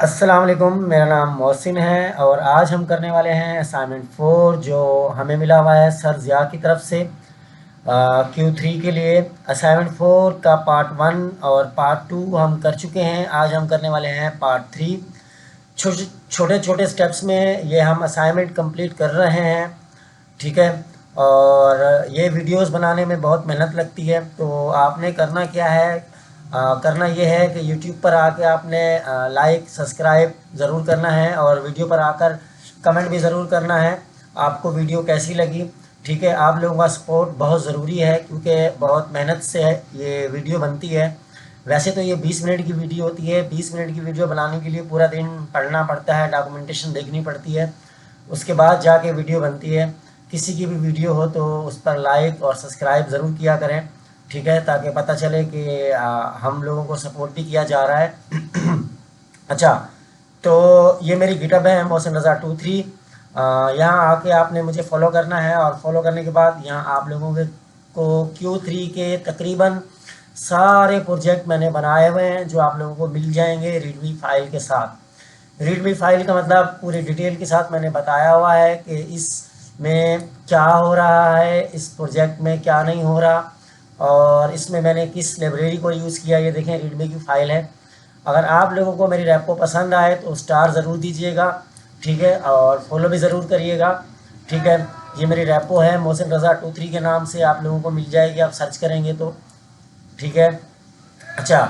अस्सलाम वालेकुम। मेरा नाम मोहसिन है और आज हम करने वाले हैं असाइनमेंट 4 जो हमें मिला हुआ है सर ज़िया की तरफ से Q3 के लिए। असाइनमेंट 4 का पार्ट 1 और पार्ट 2 हम कर चुके हैं। आज हम करने वाले हैं पार्ट 3। छोटे छोटे स्टेप्स में ये हम असाइनमेंट कंप्लीट कर रहे हैं, ठीक है। और ये वीडियोस बनाने में बहुत मेहनत लगती है, तो आपने करना क्या है, करना ये है कि यूट्यूब पर आके आपने लाइक सब्सक्राइब ज़रूर करना है और वीडियो पर आकर कमेंट भी ज़रूर करना है आपको वीडियो कैसी लगी, ठीक है। आप लोगों का सपोर्ट बहुत ज़रूरी है क्योंकि बहुत मेहनत से ये वीडियो बनती है। वैसे तो ये 20 मिनट की वीडियो होती है। 20 मिनट की वीडियो बनाने के लिए पूरा दिन पढ़ना पड़ता है, डॉक्यूमेंटेशन देखनी पड़ती है, उसके बाद जाके वीडियो बनती है। किसी की भी वीडियो हो तो उस पर लाइक और सब्सक्राइब ज़रूर किया करें, ठीक है, ताकि पता चले कि हम लोगों को सपोर्ट भी किया जा रहा है। अच्छा, तो ये मेरी गिटहब है मोहसिन रज़ा 23। यहाँ आके आपने मुझे फॉलो करना है और फॉलो करने के बाद यहाँ आप लोगों के को Q3 के तकरीबन सारे प्रोजेक्ट मैंने बनाए हुए हैं जो आप लोगों को मिल जाएंगे रीडमी फाइल के साथ। रीडमी फाइल का मतलब पूरी डिटेल के साथ मैंने बताया हुआ है कि इसमें क्या हो रहा है, इस प्रोजेक्ट में क्या नहीं हो रहा, और इसमें मैंने किस लाइब्रेरी को यूज़ किया। ये देखें रीडमी की फ़ाइल है। अगर आप लोगों को मेरी रैपो पसंद आए तो स्टार ज़रूर दीजिएगा, ठीक है, और फॉलो भी ज़रूर करिएगा, ठीक है। ये मेरी रैपो है मोहसिन रज़ा 23 के नाम से आप लोगों को मिल जाएगी, आप सर्च करेंगे तो, ठीक है। अच्छा,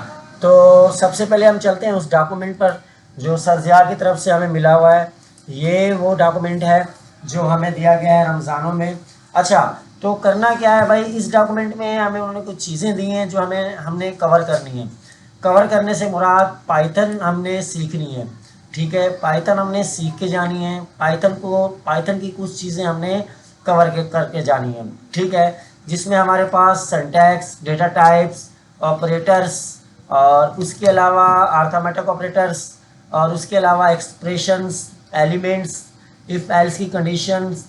तो सबसे पहले हम चलते हैं उस डॉक्यूमेंट पर जो सर ज़िया की तरफ से हमें मिला हुआ है। ये वो डॉक्यूमेंट है जो हमें दिया गया है रमज़ानों में। अच्छा, तो करना क्या है भाई, इस डॉक्यूमेंट में हमें उन्होंने कुछ चीज़ें दी हैं जो हमने कवर करनी है। कवर करने से मुराद पाइथन हमने सीखनी है, ठीक है। पाइथन हमने सीख के जानी है, पाइथन की कुछ चीज़ें हमने कवर करके जानी है, ठीक है। जिसमें हमारे पास सिंटैक्स, डेटा टाइप्स, ऑपरेटर्स, और उसके अलावा अर्थमेटिक ऑपरेटर्स, और उसके अलावा एक्सप्रेशंस, एलिमेंट्स, इफ़ एल्स की कंडीशंस,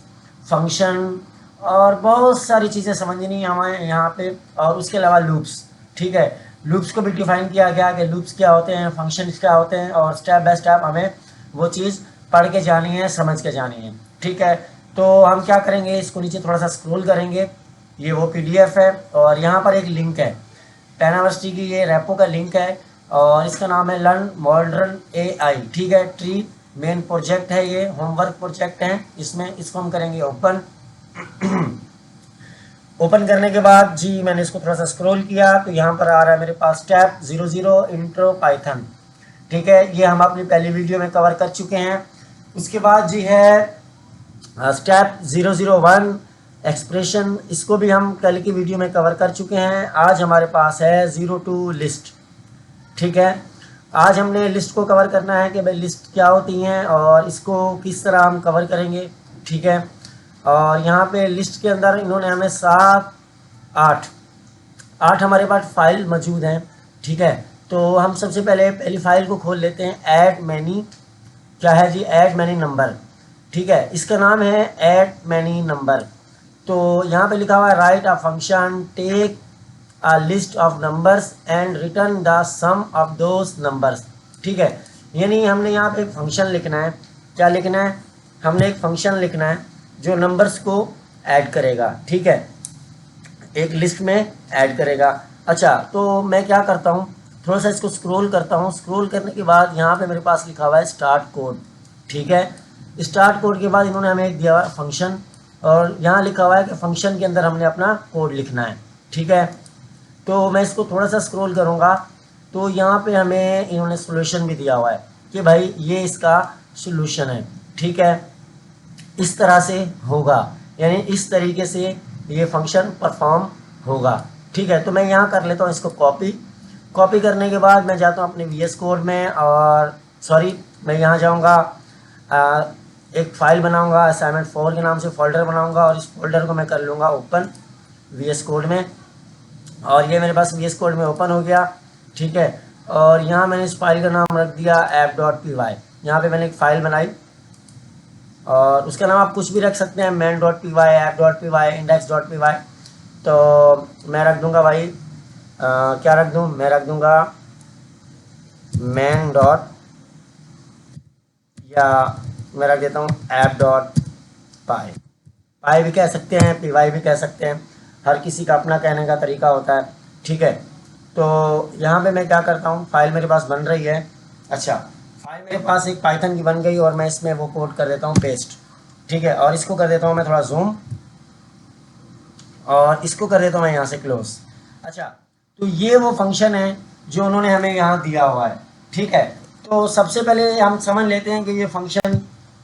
फंक्शन, और बहुत सारी चीज़ें समझनी है हमें यहाँ पे। और उसके अलावा लूप्स, ठीक है। लूप्स को भी डिफाइन किया गया कि लूप्स क्या होते हैं, फंक्शंस क्या होते हैं, और स्टेप बाय स्टेप हमें वो चीज़ पढ़ के जानी है, समझ के जानी है, ठीक है। तो हम क्या करेंगे, इसको नीचे थोड़ा सा स्क्रॉल करेंगे। ये वो PDF है और यहाँ पर एक लिंक है, पेनावर्सिटी की ये रैपो का लिंक है और इसका नाम है लर्न मॉडर्न AI, ठीक है। ट्री मेन प्रोजेक्ट है, ये होमवर्क प्रोजेक्ट है। इसको हम करेंगे ओपन। ओपन करने के बाद जी मैंने इसको थोड़ा सा स्क्रॉल किया तो यहाँ पर आ रहा है मेरे पास स्टेप 00 इंट्रो पाइथन, ठीक है। ये हम अपनी पहली वीडियो में कवर कर चुके हैं। उसके बाद जी है स्टेप 001 एक्सप्रेशन, इसको भी हम कल की वीडियो में कवर कर चुके हैं। आज हमारे पास है 02 लिस्ट, ठीक है। आज हमने लिस्ट को कवर करना है कि भाई लिस्ट क्या होती हैं और इसको किस तरह हम कवर करेंगे, ठीक है। और यहाँ पे लिस्ट के अंदर इन्होंने हमें 8 हमारे पास फाइल मौजूद हैं, ठीक है। तो हम सबसे पहले पहली फाइल को खोल लेते हैं। ऐड मैनी, क्या है जी, ऐड मैनी नंबर, ठीक है। इसका नाम है ऐड मैनी नंबर। तो यहाँ पे लिखा हुआ है write a function take a list of numbers and return the sum of those numbers, ठीक है। यानी हमने यहाँ पे एक फंक्शन लिखना है। क्या लिखना है, हमने एक फंक्शन लिखना है जो नंबर्स को ऐड करेगा, ठीक है, एक लिस्ट में ऐड करेगा। अच्छा, तो मैं क्या करता हूँ, थोड़ा सा इसको स्क्रॉल करता हूँ। स्क्रॉल करने के बाद यहाँ पे मेरे पास लिखा हुआ है स्टार्ट कोड, ठीक है। स्टार्ट कोड के बाद इन्होंने हमें एक दिया हुआ है फंक्शन, और यहाँ लिखा हुआ है कि फंक्शन के अंदर हमने अपना कोड लिखना है, ठीक है। तो मैं इसको थोड़ा सा स्क्रॉल करूँगा तो यहाँ पे हमें इन्होंने सोल्यूशन भी दिया हुआ है कि भाई ये इसका सोल्यूशन है, ठीक है। इस तरह से होगा, यानी इस तरीके से ये फंक्शन परफॉर्म होगा, ठीक है। तो मैं यहाँ कर लेता हूँ इसको कॉपी करने के बाद मैं जाता हूँ अपने VS कोड में, और सॉरी मैं यहाँ जाऊँगा, एक फ़ाइल बनाऊँगा असाइनमेंट 4 के नाम से फ़ोल्डर बनाऊँगा, और इस फोल्डर को मैं कर लूँगा ओपन VS कोड में, और ये मेरे पास VS कोड में ओपन हो गया, ठीक है। और यहाँ मैंने इस फाइल का नाम रख दिया app.py। यहाँ पे मैंने एक फ़ाइल बनाई और उसका नाम आप कुछ भी रख सकते हैं, main.py, app.py, index.py। तो मैं रख दूँगा भाई क्या रख दूँ, मैं रख दूँगा main.py, या मैं रख देता हूँ ऐप डॉट पाई। पाई भी कह सकते हैं, पी वाई भी कह सकते हैं, हर किसी का अपना कहने का तरीका होता है। ठीक है, तो यहाँ पे मैं क्या करता हूँ, फाइल मेरे पास बन रही है। अच्छा, फाइल मेरे पास एक पाइथन की बन गई और मैं इसमें वो कोड कर देता हूँ पेस्ट। ठीक है, और इसको कर देता हूँ मैं थोड़ा जूम, और इसको कर देता हूँ मैं यहाँ से क्लोज। अच्छा, तो ये वो फंक्शन है जो उन्होंने हमें यहाँ दिया हुआ है। ठीक है, तो सबसे पहले हम समझ लेते हैं कि ये फंक्शन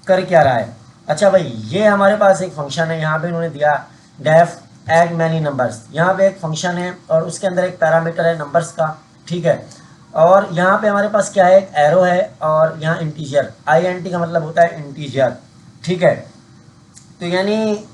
कर क्या रहा है। अच्छा भाई, ये हमारे पास एक फंक्शन है, यहाँ पे उन्होंने दिया डेफ एड मैनी नंबर्स। यहाँ पे एक फंक्शन है और उसके अंदर एक पैरामीटर है नंबर्स का। ठीक है, और यहाँ पे हमारे पास क्या है, एक एरो है और यहाँ इंटीजर, आई एन टी का मतलब होता है इंटीजर। ठीक है, तो यानी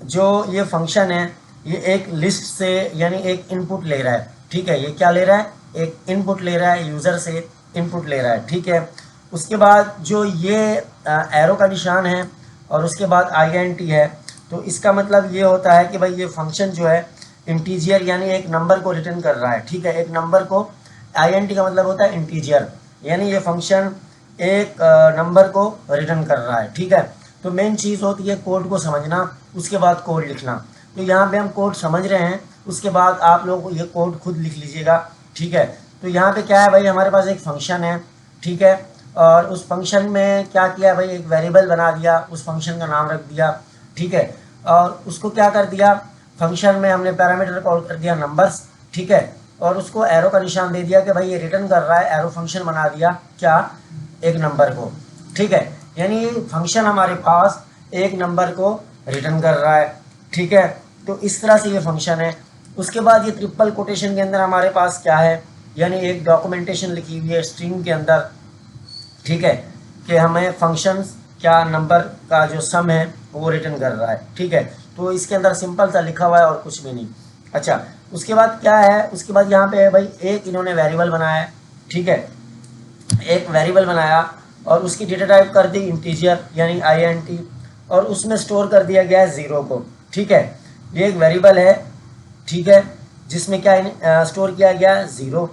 जो ये फंक्शन है ये एक लिस्ट से यानी एक इनपुट ले रहा है। ठीक है, ये क्या ले रहा है, एक इनपुट ले रहा है, यूज़र से इनपुट ले रहा है। ठीक है, उसके बाद जो ये एरो का निशान है और उसके बाद आई एन टी है, तो इसका मतलब ये होता है कि भाई ये फंक्शन जो है इंटीजर यानी एक नंबर को रिटर्न कर रहा है। ठीक है, एक नंबर को, आई एन टी का मतलब होता है इंटीजर, यानी ये फंक्शन एक नंबर को रिटर्न कर रहा है। ठीक है, तो मेन चीज़ होती है कोड को समझना, उसके बाद कोड लिखना। तो यहाँ पे हम कोड समझ रहे हैं, उसके बाद आप लोगों को ये कोड खुद लिख लीजिएगा। ठीक है, तो यहाँ पे क्या है भाई, हमारे पास एक फंक्शन है। ठीक है, और उस फंक्शन में क्या किया भाई, एक वेरिएबल बना दिया, उस फंक्शन का नाम रख दिया। ठीक है, और उसको क्या कर दिया, फंक्शन में हमने पैरामीटर कॉल कर दिया नंबर्स। ठीक है, और उसको एरो का निशान दे दिया कि भाई ये रिटर्न कर रहा है, एरो फंक्शन बना दिया क्या, एक नंबर को। ठीक है, यानी फंक्शन हमारे पास एक नंबर को रिटर्न कर रहा है। ठीक है, तो इस तरह से ये फंक्शन है। उसके बाद ये ट्रिपल कोटेशन के अंदर हमारे पास क्या है, यानी एक डॉक्यूमेंटेशन लिखी हुई है स्ट्रिंग के अंदर। ठीक है, कि हमें फंक्शंस क्या नंबर का जो सम है वो रिटर्न कर रहा है। ठीक है, तो इसके अंदर सिंपल सा लिखा हुआ है और कुछ भी नहीं। अच्छा, उसके बाद क्या है, उसके बाद यहाँ पे है भाई एक इन्होंने वेरिएबल बनाया है। ठीक है, एक वेरिएबल बनाया और उसकी डेटा टाइप कर दी इंटीजर यानी आई एन टी, और उसमें स्टोर कर दिया गया है ज़ीरो को। ठीक है, ये एक वेरिएबल है। ठीक है, जिसमें क्या स्टोर किया गया है ज़ीरो।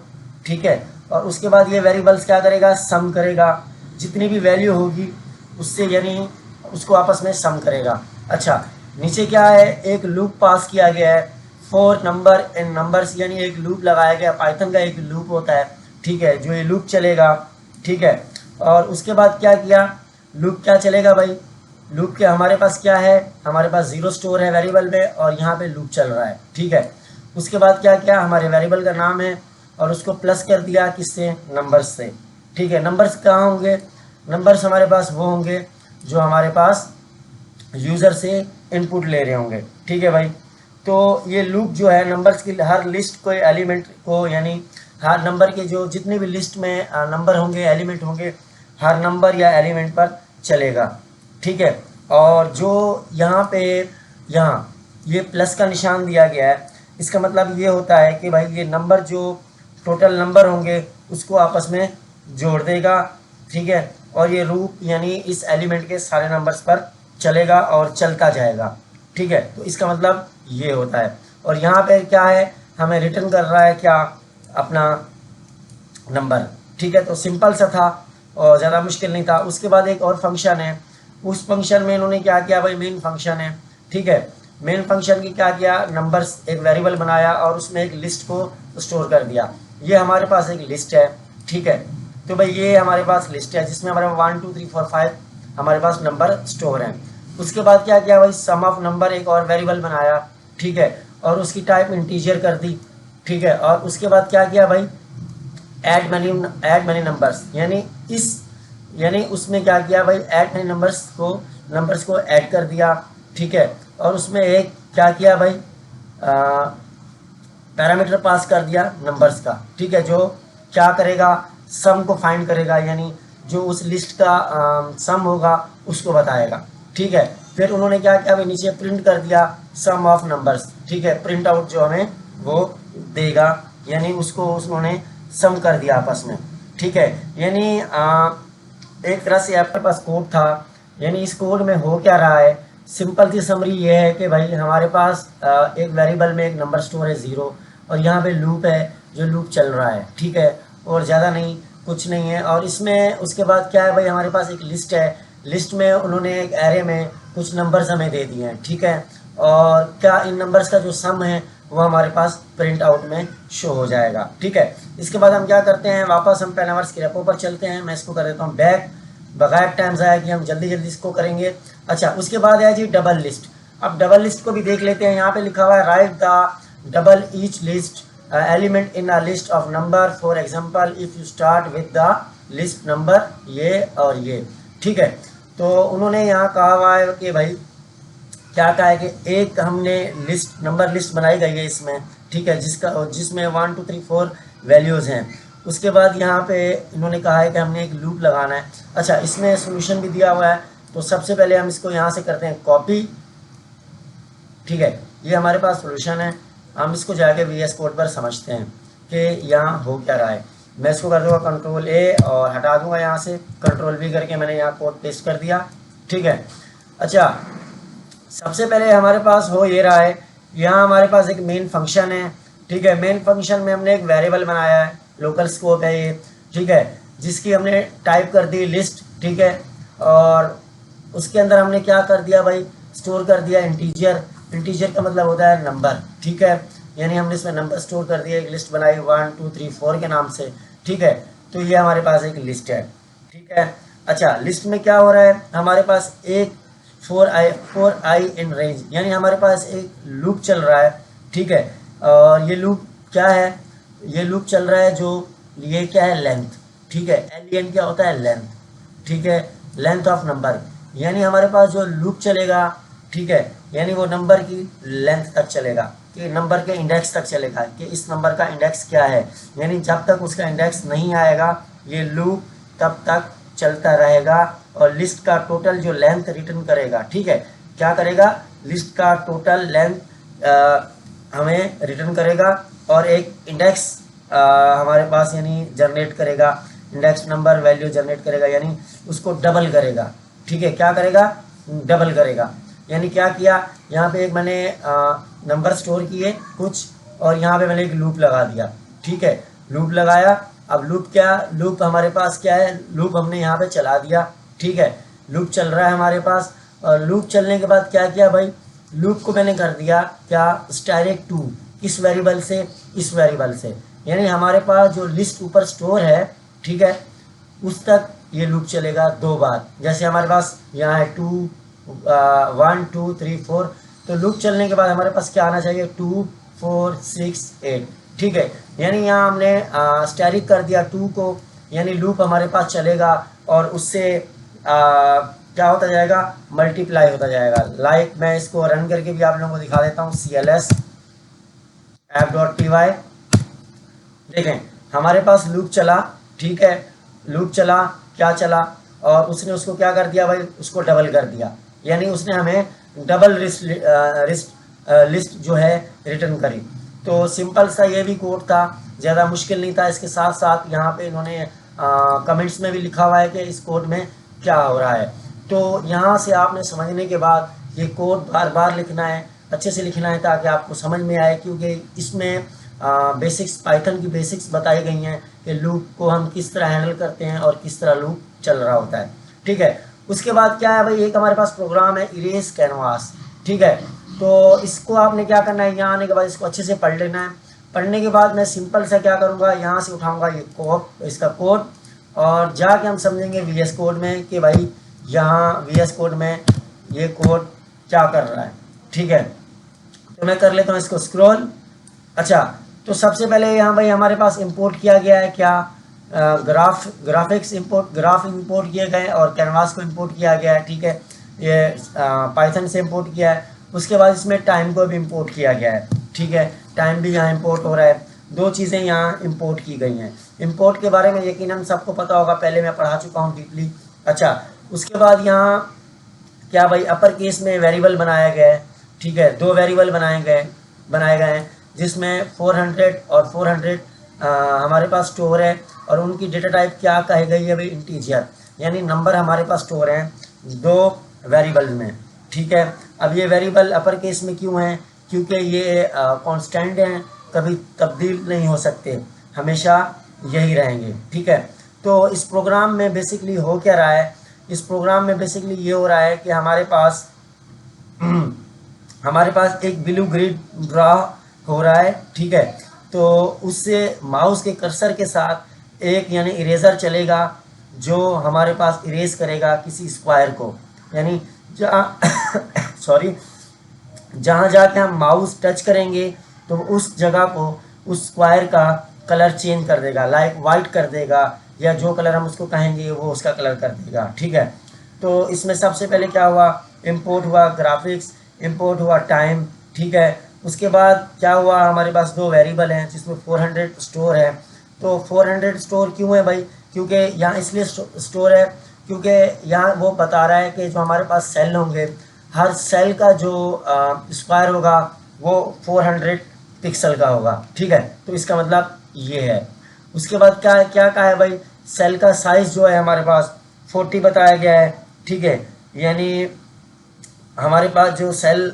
ठीक है, और उसके बाद ये वेरिएबल्स क्या करेगा, सम करेगा, जितनी भी वैल्यू होगी उससे यानी उसको आपस में सम करेगा। अच्छा, नीचे क्या है, एक लूप पास किया गया है फॉर नंबर इन नंबर्स, यानी एक लूप लगाया गया, पाइथन का एक लूप होता है। ठीक है, जो ये लूप चलेगा। ठीक है, और उसके बाद क्या किया, लूप क्या चलेगा भाई, लूप के हमारे पास क्या है, हमारे पास ज़ीरो स्टोर है वेरिएबल में और यहाँ पे लूप चल रहा है। ठीक है, उसके बाद क्या किया, हमारे वेरिएबल का नाम है और उसको प्लस कर दिया किससे, नंबर्स से। ठीक है, नंबर्स कहाँ होंगे, नंबर्स हमारे पास वो होंगे जो हमारे पास यूज़र से इनपुट ले रहे होंगे। ठीक है भाई, तो ये लूप जो है नंबर्स की हर लिस्ट को एलिमेंट को यानी हर नंबर के जो जितने भी लिस्ट में नंबर होंगे, एलिमेंट होंगे, हर नंबर या एलिमेंट पर चलेगा। ठीक है, और जो यहाँ पे यहाँ ये प्लस का निशान दिया गया है, इसका मतलब ये होता है कि भाई ये नंबर जो टोटल नंबर होंगे उसको आपस में जोड़ देगा। ठीक है, और ये लूप यानी इस एलिमेंट के सारे नंबर्स पर चलेगा और चलता जाएगा। ठीक है, तो इसका मतलब ये होता है। और यहाँ पे क्या है, हमें रिटर्न कर रहा है क्या, अपना नंबर। ठीक है, तो सिंपल सा था और ज़्यादा मुश्किल नहीं था। उसके बाद एक और फंक्शन है, उस फंक्शन में इन्होंने क्या किया भाई, मेन फंक्शन है। ठीक है, मेन फंक्शन की क्या किया, नंबर्स एक वेरिएबल बनाया और उसमें एक लिस्ट को स्टोर कर दिया। ये हमारे पास एक लिस्ट है। ठीक है, तो भाई ये हमारे पास लिस्ट है जिसमें हमारे 1 2 3 4 5 हमारे पास नंबर स्टोर हैं। उसके बाद क्या किया भाई, सम ऑफ नंबर एक और वेरिएबल बनाया। ठीक है, और उसकी टाइप इंटीजर कर दी। ठीक है, और उसके बाद क्या किया भाई, ऐड मनी नंबर्स, यानी उसमें क्या किया भाई, ऐड मनी नंबर्स को ऐड कर दिया। ठीक है, और उसमें एक क्या किया भाई, पैरामीटर पास कर दिया नंबर्स का। ठीक है, जो क्या करेगा, सम को फाइंड करेगा, यानी जो उस लिस्ट का सम होगा उसको बताएगा। ठीक है, फिर उन्होंने क्या किया भाई, नीचे प्रिंट कर दिया सम ऑफ नंबर्स। ठीक है, प्रिंट आउट जो हमें वो देगा, यानी उसको उन्होंने सम कर दिया आपस में। ठीक है, यानी एक तरह से आपके पास कोड था, यानी इस कोड में हो क्या रहा है, सिंपल सी समरी ये है कि भाई हमारे पास एक वेरिएबल में एक नंबर स्टोर है ज़ीरो और यहाँ पे लूप है जो लूप चल रहा है। ठीक है, और ज़्यादा नहीं, कुछ नहीं है। और इसमें उसके बाद क्या है भाई, हमारे पास एक लिस्ट है, लिस्ट में उन्होंने एक एरे में कुछ नंबर्स हमें दे दिए हैं, ठीक है। और क्या इन नंबर्स का जो सम है वो हमारे पास प्रिंट आउट में शो हो जाएगा, ठीक है। इसके बाद हम क्या करते हैं, वापस हम पेनावर्स की रेपो पर चलते हैं। मैं इसको कर देता हूँ बैक, बगैर टाइम ज़ाया कि हम जल्दी जल्दी इसको करेंगे। अच्छा, उसके बाद है जी डबल लिस्ट। अब डबल लिस्ट को भी देख लेते हैं। यहाँ पे लिखा हुआ है right the double each list element in a list of number, for example if you start with the list number ये और ये, ठीक है। तो उन्होंने यहाँ कहा हुआ है कि भाई क्या कहा है कि एक हमने लिस्ट नंबर लिस्ट बनाई गई है इसमें, ठीक है, जिसमें 1 2 3 4 वैल्यूज़ हैं। उसके बाद यहाँ पे इन्होंने कहा है कि हमने एक लूप लगाना है। अच्छा, इसमें सोल्यूशन भी दिया हुआ है। तो सबसे पहले हम इसको यहाँ से करते हैं कॉपी, ठीक है, ये हमारे पास सोल्यूशन है। हम इसको जाके VS कोड पर समझते हैं कि यहाँ हो क्या रहा है। मैं इसको कर दूँगा कंट्रोल A और हटा दूँगा यहाँ से, कंट्रोल V करके मैंने यहाँ कोड पेस्ट कर दिया, ठीक है। अच्छा, सबसे पहले हमारे पास हो ये रहा है, यहाँ हमारे पास एक मेन फंक्शन है, ठीक है। मेन फंक्शन में हमने एक वेरिएबल बनाया है, लोकल स्कोप है ये, ठीक है, जिसकी हमने टाइप कर दी लिस्ट, ठीक है। और उसके अंदर हमने क्या कर दिया भाई, स्टोर कर दिया इंटीजर। इंटीजर का मतलब होता है नंबर, ठीक है, यानी हमने इसमें नंबर स्टोर कर दिया। एक लिस्ट बनाई 1 2 3 4 के नाम से, ठीक है। तो ये हमारे पास एक लिस्ट है, ठीक है। अच्छा, लिस्ट में क्या हो रहा है, हमारे पास एक 4i इन रेंज, यानी हमारे पास एक लूप चल रहा है, ठीक है। और ये लूप क्या है, ये लूप चल रहा है जो ये क्या है, लेंथ, ठीक है। LEN क्या होता है, लेंथ, ठीक है, लेंथ ऑफ नंबर। यानी हमारे पास जो लूप चलेगा, ठीक है, यानी वो नंबर की लेंथ तक चलेगा, कि नंबर के इंडेक्स तक चलेगा, कि इस नंबर का इंडेक्स क्या है। यानी जब तक उसका इंडेक्स नहीं आएगा ये लूप तब तक चलता रहेगा। और लिस्ट का टोटल जो लेंथ रिटर्न करेगा, ठीक है, क्या करेगा, लिस्ट का टोटल लेंथ हमें रिटर्न करेगा। और एक इंडेक्स हमारे पास यानी जनरेट करेगा, इंडेक्स नंबर वैल्यू जनरेट करेगा, यानी उसको डबल करेगा, ठीक है। क्या करेगा, डबल करेगा। यानी क्या किया, यहाँ पे एक मैंने नंबर स्टोर किए कुछ, और यहाँ पे मैंने एक लूप लगा दिया, ठीक है, लूप लगाया। अब लूप हमारे पास क्या है, लूप हमने यहाँ पे चला दिया, ठीक है, लूप चल रहा है हमारे पास। और लूप चलने के बाद क्या किया भाई, लूप को मैंने कर दिया क्या, डायरेक्ट टू, इस वेरिएबल से इस वेरिएबल से, यानी हमारे पास जो लिस्ट ऊपर स्टोर है, ठीक है, उस तक ये लूप चलेगा 2 बार। जैसे हमारे पास यहाँ है 1 2 3 4, तो लूप चलने के बाद हमारे पास क्या आना चाहिए, 2 4 6 8, ठीक है। यानी यहाँ हमने स्टैटिक कर दिया 2 को, यानी लूप हमारे पास चलेगा और उससे क्या होता जाएगा, मल्टीप्लाई होता जाएगा। लाइक मैं इसको रन करके भी आप लोगों को दिखा देता हूँ, CLS app.py, देखें हमारे पास लूप चला, ठीक है, लूप चला, क्या चला, और उसने उसको क्या कर दिया भाई, उसको डबल कर दिया, यानी उसने हमें डबल लिस्ट जो है रिटर्न करी। तो सिंपल सा ये भी कोड था, ज़्यादा मुश्किल नहीं था। इसके साथ साथ यहाँ पे इन्होंने कमेंट्स में भी लिखा हुआ है कि इस कोड में क्या हो रहा है। तो यहाँ से आपने समझने के बाद ये कोड बार बार लिखना है, अच्छे से लिखना है, ताकि आपको समझ में आए, क्योंकि इसमें बेसिक्स, पाइथन की बेसिक्स बताई गई हैं कि लूप को हम किस तरह हैंडल करते हैं और किस तरह लूप चल रहा होता है, ठीक है। उसके बाद क्या है भाई, एक हमारे पास प्रोग्राम है इरेज कैनवास, ठीक है। तो इसको आपने क्या करना है, यहाँ आने के बाद इसको अच्छे से पढ़ लेना है। पढ़ने के बाद मैं सिंपल सा क्या करूँगा, यहाँ से उठाऊँगा ये कोड, इसका कोड, और जाके हम समझेंगे VS कोड में कि भाई यहाँ VS कोड में ये कोड क्या कर रहा है, ठीक है। तो मैं कर लेता हूँ इसको स्क्रॉल। अच्छा, तो सबसे पहले यहाँ भाई हमारे पास इंपोर्ट किया गया है क्या, ग्राफ इंपोर्ट किए गए और कैनवास को इंपोर्ट किया गया है, ठीक है, ये पाइथन से इंपोर्ट किया है। उसके बाद इसमें टाइम को भी इंपोर्ट किया गया है, ठीक है, टाइम भी यहाँ इंपोर्ट हो रहा है। 2 चीज़ें यहाँ इंपोर्ट की गई हैं। इंपोर्ट के बारे में यकीनन सबको पता होगा, पहले मैं पढ़ा चुका हूँ डीपली। अच्छा, उसके बाद यहाँ क्या भाई, अपर केस में वेरिएबल बनाया गया है, ठीक है, 2 वेरिएबल बनाए गए हैं, जिसमें 400 और 400 हमारे पास स्टोर है, और उनकी डेटा टाइप क्या कही गई है भाई, इंटीजर, यानी नंबर हमारे पास स्टोर हैं 2 वेरिएबल में, ठीक है। अब ये वेरिएबल अपर केस में क्यों हैं, क्योंकि ये कांस्टेंट हैं, कभी तब्दील नहीं हो सकते, हमेशा यही रहेंगे, ठीक है। तो इस प्रोग्राम में बेसिकली हो क्या रहा है, इस प्रोग्राम में बेसिकली ये हो रहा है कि हमारे पास एक ब्लू ग्रिड ड्रा हो रहा है, ठीक है। तो उससे माउस के कर्सर के साथ एक यानी इरेजर चलेगा जो हमारे पास इरेज करेगा किसी स्क्वायर को, यानी जहाँ सॉरी जहाँ जाके हम माउस टच करेंगे तो उस जगह को उस स्क्वायर का कलर चेंज कर देगा, लाइक वाइट कर देगा, या जो कलर हम उसको कहेंगे वो उसका कलर कर देगा, ठीक है। तो इसमें सबसे पहले क्या हुआ, इंपोर्ट हुआ ग्राफिक्स, इंपोर्ट हुआ टाइम, ठीक है। उसके बाद क्या हुआ, हमारे पास दो वेरिएबल हैं जिसमें 400 स्टोर है। तो 400 स्टोर क्यों है भाई, क्योंकि यहाँ इसलिए स्टोर है क्योंकि यहाँ वो बता रहा है कि जो हमारे पास सेल होंगे, हर सेल का जो स्क्वायर होगा वो 400 पिक्सल का होगा, ठीक है। तो इसका मतलब ये है। उसके बाद क्या क्या कहा है भाई, सेल का साइज जो है हमारे पास 40 बताया गया है, ठीक है। यानी हमारे पास जो सेल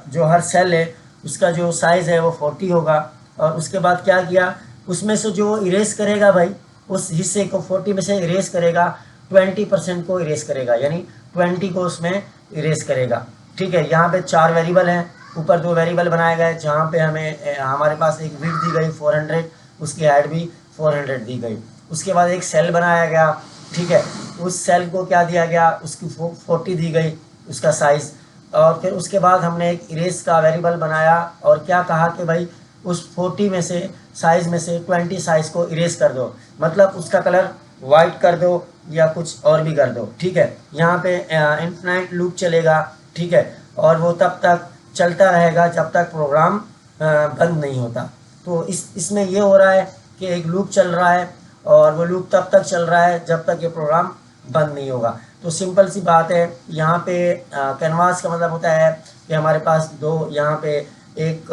जो हर सेल है उसका जो साइज़ है वो 40 होगा। और उसके बाद क्या किया, उसमें से जो इरेज करेगा भाई, उस हिस्से को 40 में से इरेज करेगा, 20% को इरेज करेगा, यानी 20 को उसमें इरेज करेगा, ठीक है। यहाँ पे 4 वेरिएबल हैं, ऊपर 2 वेरिएबल बनाए गए जहाँ पे हमें हमारे पास एक विड्थ दी गई 400, उसकी हाइट भी 400 दी गई। उसके बाद एक सेल बनाया गया, ठीक है। उस सेल को क्या दिया गया, उसकी 40 दी गई उसका साइज़। और फिर उसके बाद हमने एक इरेज का वेरिएबल बनाया और क्या कहा कि भाई उस 40 में से साइज़ में से 20 साइज़ को इरेज कर दो, मतलब उसका कलर वाइट कर दो या कुछ और भी कर दो, ठीक है। यहाँ पे इन्फिनाइट लूप चलेगा, ठीक है, और वो तब तक चलता रहेगा जब तक प्रोग्राम बंद नहीं होता। तो इसमें ये हो रहा है कि एक लूप चल रहा है और वो लूप तब तक चल रहा है जब तक ये प्रोग्राम बंद नहीं होगा। तो सिंपल सी बात है, यहाँ पे कैनवास का मतलब होता है कि हमारे पास दो यहाँ पे एक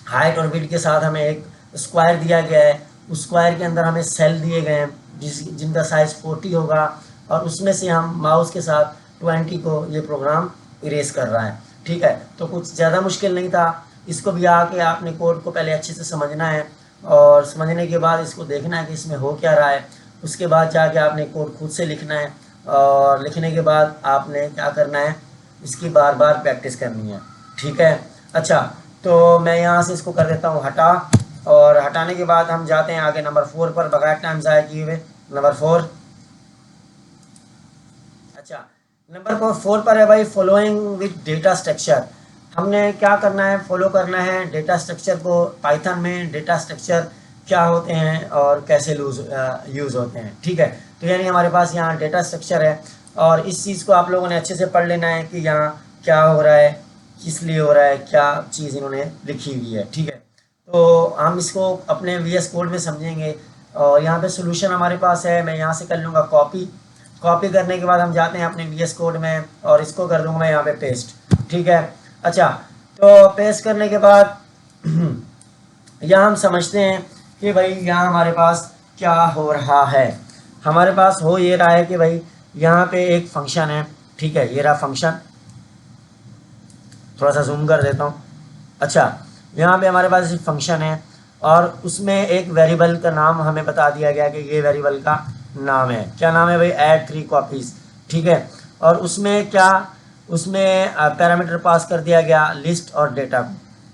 हाइट और विड्थ के साथ हमें एक स्क्वायर दिया गया है, उस स्क्वायर के अंदर हमें सेल दिए गए हैं जिनका साइज़ 40 होगा, और उसमें से हम माउस के साथ 20 को ये प्रोग्राम इरेज कर रहा है, ठीक है। तो कुछ ज़्यादा मुश्किल नहीं था, इसको भी आके आपने कोड को पहले अच्छे से समझना है और समझने के बाद इसको देखना है कि इसमें हो क्या रहा है। उसके बाद जाके आपने कोड खुद से लिखना है और लिखने के बाद आपने क्या करना है, इसकी बार बार प्रैक्टिस करनी है, ठीक है। अच्छा, तो मैं यहाँ से इसको कर देता हूँ हटा, और हटाने के बाद हम जाते हैं आगे नंबर 4 पर बगैर टाइम ज़ाया किए हुए। नंबर 4, अच्छा नंबर 4 पर है भाई फॉलोइंग विद डेटा स्ट्रक्चर। हमने क्या करना है, फॉलो करना है डेटा स्ट्रक्चर को। पाइथन में डेटा स्ट्रक्चर क्या होते हैं और कैसे यूज़ होते हैं, ठीक है। तो यानी हमारे पास यहाँ डेटा स्ट्रक्चर है और इस चीज़ को आप लोगों ने अच्छे से पढ़ लेना है कि यहाँ क्या हो रहा है, किस लिए हो रहा है, क्या चीज़ इन्होंने लिखी हुई है, ठीक है। तो हम इसको अपने VS कोड में समझेंगे और यहाँ पे सोल्यूशन हमारे पास है। मैं यहाँ से कर लूँगा कॉपी, कॉपी करने के बाद हम जाते हैं अपने VS कोड में और इसको कर दूँगा मैं यहाँ पे पेस्ट, ठीक है। अच्छा, तो पेस्ट करने के बाद यहाँ हम समझते हैं कि भाई यहाँ हमारे पास क्या हो रहा है। हमारे पास हो ये रहा है कि भाई यहाँ पे एक फंक्शन है, ठीक है, ये रहा फंक्शन, थोड़ा सा जूम कर देता हूँ। अच्छा, यहाँ पे हमारे पास एक फंक्शन है और उसमें एक वेरिएबल का नाम हमें बता दिया गया कि ये वेरिएबल का नाम है, क्या नाम है भाई, ऐड 3 कॉपीज़, ठीक है। और उसमें क्या, उसमें पैरामीटर पास कर दिया गया लिस्ट और डेटा को,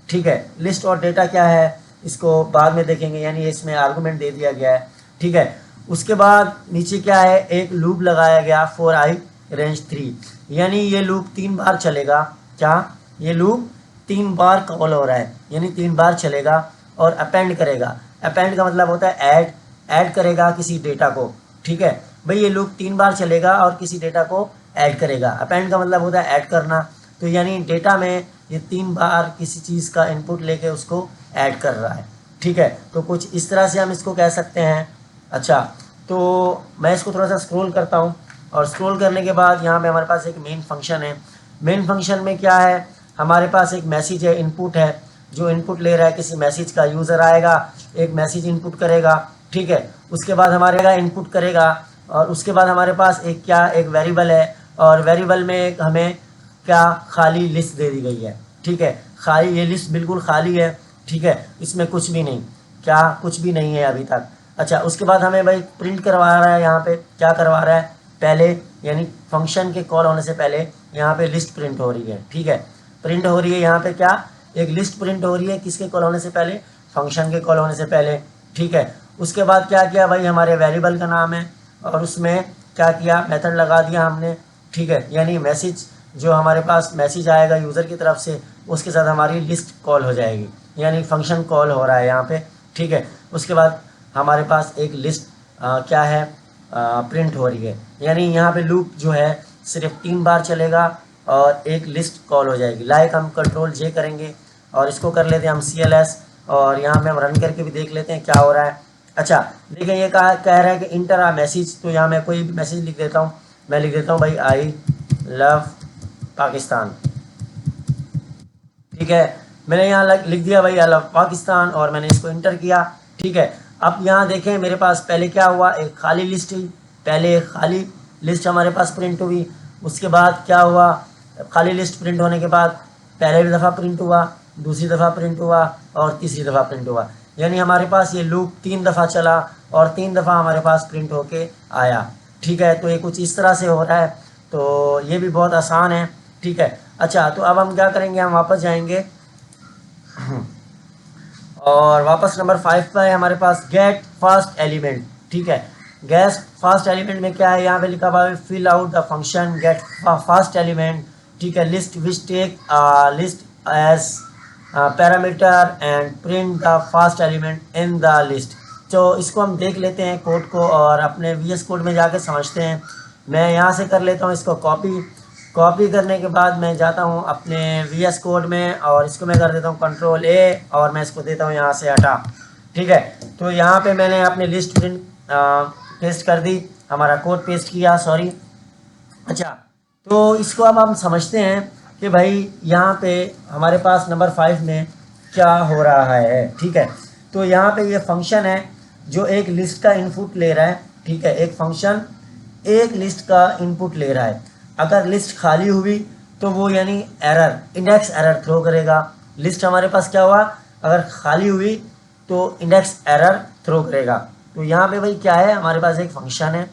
ठीक है। लिस्ट और डेटा क्या है इसको बाद में देखेंगे, यानी इसमें आर्गूमेंट दे दिया गया है, ठीक है। उसके बाद नीचे क्या है, एक लूप लगाया गया फॉर i रेंज 3, यानी ये लूप 3 बार चलेगा। क्या, ये लूप 3 बार कॉल हो रहा है, यानी 3 बार चलेगा और अपेंड करेगा। अपेंड का मतलब होता है ऐड, ऐड करेगा किसी डेटा को, ठीक है भाई। ये लूप 3 बार चलेगा और किसी डेटा को ऐड करेगा। अपेंड का मतलब होता है ऐड करना, तो यानी डेटा में ये 3 बार किसी चीज़ का इनपुट लेके उसको ऐड कर रहा है, ठीक है। तो कुछ इस तरह से हम इसको कह सकते हैं। अच्छा, तो मैं इसको थोड़ा सा स्क्रॉल करता हूँ और स्क्रॉल करने के बाद यहाँ पे हमारे पास एक मेन फंक्शन है। मेन फंक्शन में क्या है, हमारे पास एक मैसेज है, इनपुट है, जो इनपुट ले रहा है किसी मैसेज का। यूज़र आएगा, एक मैसेज इनपुट करेगा, ठीक है। उसके बाद हमारे इनपुट करेगा और उसके बाद हमारे पास एक क्या, एक वेरिएबल है और वेरिएबल में हमें क्या, खाली लिस्ट दे दी गई है, ठीक है। खाली, ये लिस्ट बिल्कुल खाली है, ठीक है, इसमें कुछ भी नहीं, क्या कुछ भी नहीं है अभी तक। अच्छा, उसके बाद हमें भाई प्रिंट करवा रहा है, यहाँ पे क्या करवा रहा है, पहले यानी फंक्शन के कॉल होने से पहले यहाँ पे लिस्ट प्रिंट हो रही है। ठीक है, प्रिंट हो रही है यहाँ पे क्या, एक लिस्ट प्रिंट हो रही है, किसके कॉल होने से पहले, फंक्शन के कॉल होने से पहले। ठीक है, उसके बाद क्या किया भाई, हमारे वेरिएबल का नाम है और उसमें क्या किया, मेथड लगा दिया हमने। ठीक है, यानी मैसेज जो हमारे पास मैसेज आएगा यूज़र की तरफ से, उसके साथ हमारी लिस्ट कॉल हो जाएगी, यानी फंक्शन कॉल हो रहा है यहाँ पे। ठीक है, उसके बाद हमारे पास एक लिस्ट क्या है, प्रिंट हो रही है, यानी यहाँ पे लूप जो है सिर्फ 3 बार चलेगा और एक लिस्ट कॉल हो जाएगी। लाइक हम कंट्रोल जे करेंगे और इसको कर लेते हैं हम CLS, और यहाँ पे हम रन करके भी देख लेते हैं क्या हो रहा है। अच्छा देखिए, ये कह रहा है कि इंटर आ मैसेज, तो यहाँ मैं कोई भी मैसेज लिख देता हूँ। मैं लिख देता हूँ भाई आई लव पाकिस्तान। ठीक है, मैंने यहाँ लिख दिया भाई आई लव पाकिस्तान और मैंने इसको इंटर किया। ठीक है, अब यहाँ देखें मेरे पास पहले क्या हुआ, एक खाली लिस्ट हुई, पहले एक खाली लिस्ट हमारे पास प्रिंट हुई। उसके बाद क्या हुआ, खाली लिस्ट प्रिंट होने के बाद पहले दफ़ा प्रिंट हुआ, दूसरी दफ़ा प्रिंट हुआ और तीसरी दफ़ा प्रिंट हुआ, यानी हमारे पास ये लूप 3 दफ़ा चला और 3 दफ़ा हमारे पास प्रिंट होके आया। ठीक है, तो ये कुछ इस तरह से हो रहा है, तो ये भी बहुत आसान है। ठीक है, अच्छा तो अब हम क्या करेंगे, हम वापस जाएंगे और वापस नंबर 5 पर है हमारे पास गेट फर्स्ट एलिमेंट। ठीक है, गेट फर्स्ट एलिमेंट में क्या है, यहाँ पे लिखा हुआ है fill out the function get first element. ठीक है, list which take list as parameter and print the first element in the list. तो इसको हम देख लेते हैं कोड को और अपने VS कोड में जाके समझते हैं। मैं यहाँ से कर लेता हूँ इसको कॉपी करने के बाद मैं जाता हूँ अपने VS कोड में और इसको मैं कर देता हूँ कंट्रोल A और मैं इसको देता हूँ यहाँ से हटा। ठीक है, तो यहाँ पे मैंने अपनी लिस्ट प्रिंट पेस्ट कर दी, हमारा कोड पेस्ट किया, सॉरी। अच्छा, तो इसको अब हम समझते हैं कि भाई यहाँ पे हमारे पास नंबर 5 में क्या हो रहा है। ठीक है, तो यहाँ पे ये फंक्शन है जो एक लिस्ट का इनपुट ले रहा है। ठीक है, एक फंक्शन एक लिस्ट का इनपुट ले रहा है। अगर लिस्ट खाली हुई तो वो यानी एरर, इंडेक्स एरर थ्रो करेगा। लिस्ट हमारे पास क्या हुआ, अगर खाली हुई तो इंडेक्स एरर थ्रो करेगा। तो यहाँ पे भाई क्या है, हमारे पास एक फंक्शन है।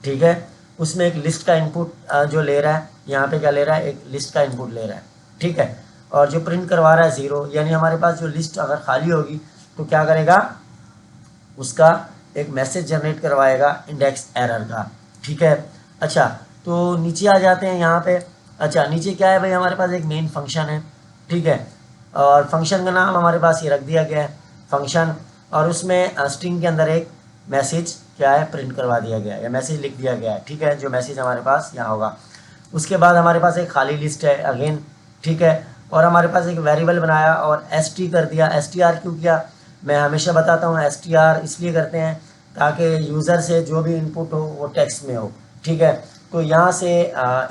ठीक है, उसमें एक लिस्ट का इनपुट जो ले रहा है, यहाँ पे क्या ले रहा है, एक लिस्ट का इनपुट ले रहा है। ठीक है, और जो प्रिंट करवा रहा है 0, यानी हमारे पास जो लिस्ट अगर खाली होगी तो क्या करेगा, उसका एक मैसेज जनरेट करवाएगा इंडेक्स एरर का। ठीक है, अच्छा तो नीचे आ जाते हैं यहाँ पे। अच्छा, नीचे क्या है भाई, हमारे पास एक मेन फंक्शन है। ठीक है, और फंक्शन का नाम हमारे पास ये रख दिया गया है फंक्शन, और उसमें स्ट्रिंग के अंदर एक मैसेज क्या है, प्रिंट करवा दिया गया है या मैसेज लिख दिया गया है। ठीक है, जो मैसेज हमारे पास यहाँ होगा। उसके बाद हमारे पास एक खाली लिस्ट है अगेन। ठीक है, और हमारे पास एक वेरिएबल बनाया और ST कर दिया। STR क्यों किया, मैं हमेशा बताता हूँ, STR इसलिए करते हैं ताकि यूज़र से जो भी इनपुट हो वो टेक्स्ट में हो। ठीक है, तो यहाँ से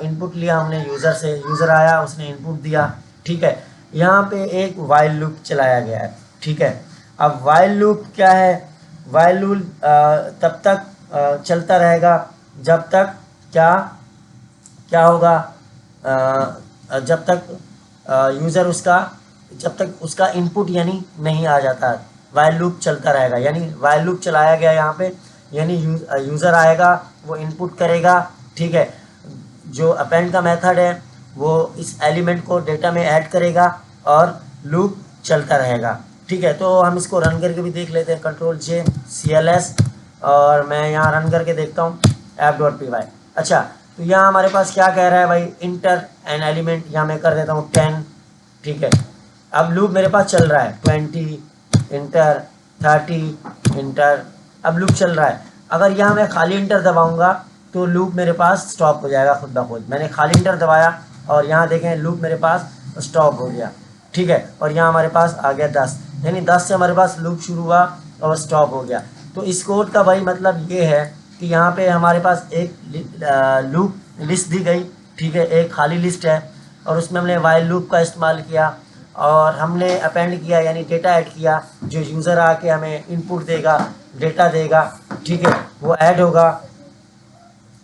इनपुट लिया हमने यूज़र से, यूज़र आया उसने इनपुट दिया। ठीक है, यहाँ पे एक वाइल लूप चलाया गया है। ठीक है, अब वाइल लूप क्या है, वाइल लूप तब तक चलता रहेगा जब तक क्या होगा, जब तक यूज़र जब तक उसका इनपुट यानी नहीं आ जाता, वाइल लूप चलता रहेगा। यानी वाइल लूप चलाया गया यहाँ पे, यानी यूज़र आएगा, वो इनपुट करेगा। ठीक है, जो अपेंड का मेथड है वो इस एलिमेंट को डेटा में ऐड करेगा और लूप चलता रहेगा। ठीक है, तो हम इसको रन करके भी देख लेते हैं, कंट्रोल J CLS, और मैं यहाँ रन करके देखता हूँ app.py। अच्छा, तो यहाँ हमारे पास क्या कह रहा है भाई, इंटर एन एलिमेंट, यहाँ मैं कर देता हूँ 10। ठीक है, अब लूप मेरे पास चल रहा है 20 इंटर, 30 इंटर, अब लूप चल रहा है। अगर यहाँ मैं खाली इंटर दबाऊंगा तो लूप मेरे पास स्टॉप हो जाएगा खुद ब खुद। मैंने खाली इंटर दबाया और यहाँ देखें लूप मेरे पास स्टॉप हो गया। ठीक है, और यहाँ हमारे पास आ गया 10, यानी 10 से हमारे पास लूप शुरू हुआ और स्टॉप हो गया। तो इस कोड का भाई मतलब ये है कि यहाँ पे हमारे पास एक लूप लिस्ट दी गई। ठीक है, एक खाली लिस्ट है और उसमें हमने वाइल लूप का इस्तेमाल किया और हमने अपेंड किया यानी डेटा ऐड किया, जो यूज़र आके हमें इनपुट देगा, डेटा देगा। ठीक है, वो ऐड होगा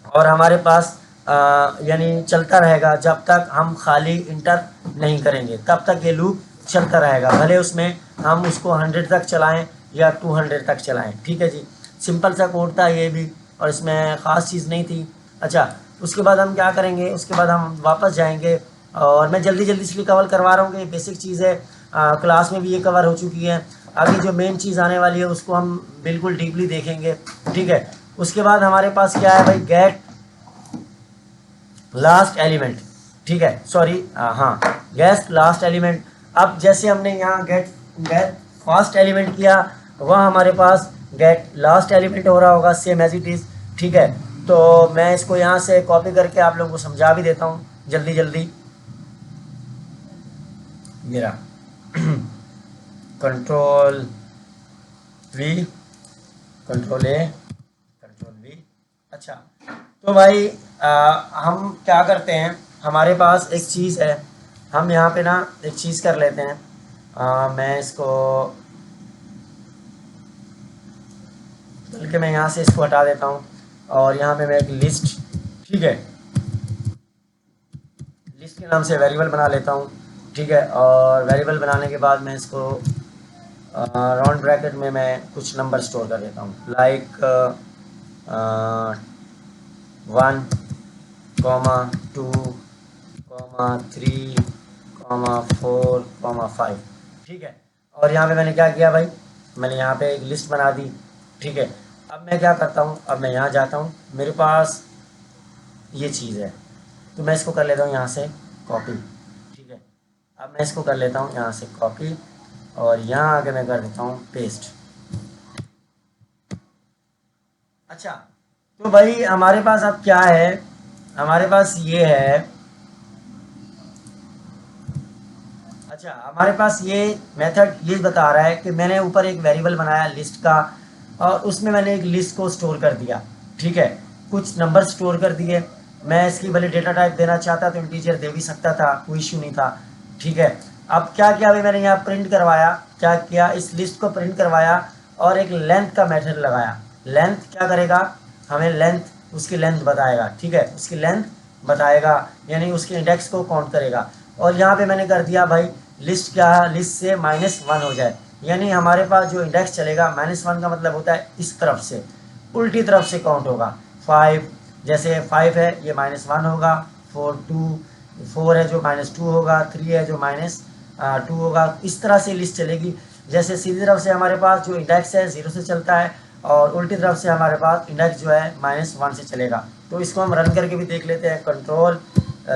और हमारे पास यानी चलता रहेगा जब तक हम खाली इंटर नहीं करेंगे, तब तक ये लूप चलता रहेगा, भले उसमें हम उसको 100 तक चलाएं या 200 तक चलाएं। ठीक है जी। सिंपल सा कोड था ये भी, और इसमें ख़ास चीज़ नहीं थी। अच्छा, उसके बाद हम क्या करेंगे, उसके बाद हम वापस जाएंगे, और मैं जल्दी जल्दी इसलिए कवर करवा रहा हूँ कि बेसिक चीज़ है, क्लास में भी ये कवर हो चुकी है। आगे जो मेन चीज़ आने वाली है उसको हम बिल्कुल डीपली देखेंगे, ठीक है। उसके बाद हमारे पास क्या है भाई, गेट लास्ट एलिमेंट, ठीक है, सॉरी, हाँ, गेट लास्ट एलिमेंट। अब जैसे हमने यहाँ गेट गेट फर्स्ट एलिमेंट किया, वह हमारे पास गेट लास्ट एलिमेंट हो रहा होगा, सेम एज इट इज़, ठीक है। तो मैं इसको यहाँ से कॉपी करके आप लोगों को समझा भी देता हूँ जल्दी जल्दी। मेरा control we, control A, control we. अच्छा, तो भाई हम क्या करते हैं, हमारे पास एक चीज़ है, हम यहाँ पे ना एक चीज़ कर लेते हैं। मैं इसको बल्कि मैं यहाँ से इसको हटा देता हूँ, और यहाँ पे मैं एक लिस्ट, ठीक है, लिस्ट के नाम से वेरिएबल बना लेता हूँ, ठीक है। और वेरिएबल बनाने के बाद मैं इसको राउंड ब्रैकेट में मैं कुछ नंबर स्टोर कर देता हूँ, लाइक 1, 2, 3, 4, 5, ठीक है। और यहाँ पे मैंने क्या किया भाई, मैंने यहाँ पे एक लिस्ट बना दी, ठीक है। अब मैं क्या करता हूँ, अब मैं यहाँ जाता हूँ, मेरे पास ये चीज़ है, तो मैं इसको कर लेता हूँ यहाँ से कॉपी, ठीक है। अब मैं इसको कर लेता हूँ यहाँ से कॉपी, और यहाँ आके मैं कर देता हूँ पेस्ट। अच्छा, तो भाई हमारे पास अब क्या है, हमारे पास ये है, अच्छा, हमारे पास ये मेथड ये बता रहा है कि मैंने ऊपर एक वेरिएबल बनाया लिस्ट का, और उसमें मैंने एक लिस्ट को स्टोर कर दिया, ठीक है, कुछ नंबर स्टोर कर दिए। मैं इसकी भले डेटा टाइप देना चाहता तो इंटीजर दे भी सकता था, कोई इशू नहीं था, ठीक है। अब क्या किया भाई, मैंने यहाँ प्रिंट करवाया, क्या किया, इस लिस्ट को प्रिंट करवाया, और एक लेंथ का मेथड लगाया। लेंथ क्या करेगा, हमें लेंथ, उसकी लेंथ बताएगा, ठीक है, उसकी लेंथ बताएगा, यानी उसके इंडेक्स को काउंट करेगा। और यहाँ पे मैंने कर दिया भाई लिस्ट, क्या, लिस्ट से -1 हो जाए, यानी हमारे पास जो इंडेक्स चलेगा, -1 का मतलब होता है इस तरफ से, उल्टी तरफ से काउंट होगा। 5, जैसे 5 है ये -1 होगा, 4 है जो -2 होगा, 3 है जो -2 होगा, इस तरह से लिस्ट चलेगी। जैसे सीधी तरफ से हमारे पास जो इंडेक्स है 0 से चलता है, और उल्टी तरफ से हमारे पास इंडेक्स जो है -1 से चलेगा। तो इसको हम रन करके भी देख लेते हैं, कंट्रोल